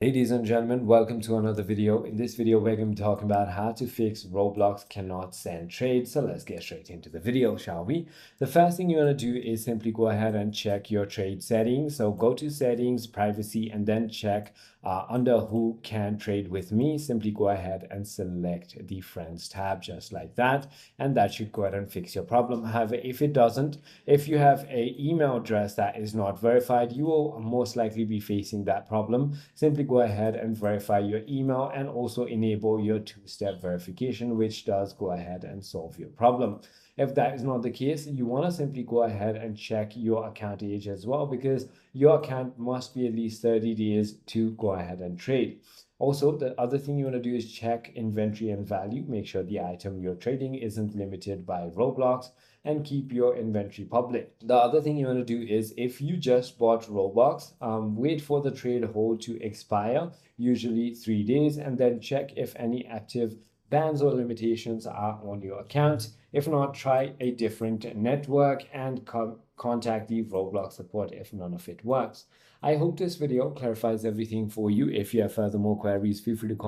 Ladies and gentlemen, welcome to another video. In this video, we're going to be talking about how to fix Roblox cannot send trades. So let's get straight into the video, shall we? The first thing you want to do is simply go ahead and check your trade settings. So go to settings, privacy, and then check under who can trade with me. Simply go ahead and select the friends tab just like that. And that should go ahead and fix your problem. However, if it doesn't, if you have an email address that is not verified, you will most likely be facing that problem. Simply go ahead and verify your email and also enable your two-step verification, which does go ahead and solve your problem. If that is not the case, you want to simply go ahead and check your account age as well, because your account must be at least 30 days to go ahead and trade. Also, the other thing you want to do is check inventory and value. Make sure the item you're trading isn't limited by Roblox, and keep your inventory public. The other thing you want to do is, if you just bought Roblox, wait for the trade hold to expire, usually 3 days, and then check if any active bans or limitations are on your account. If not, try a different network and contact the Roblox support if none of it works. I hope this video clarifies everything for you. If you have further more queries, feel free to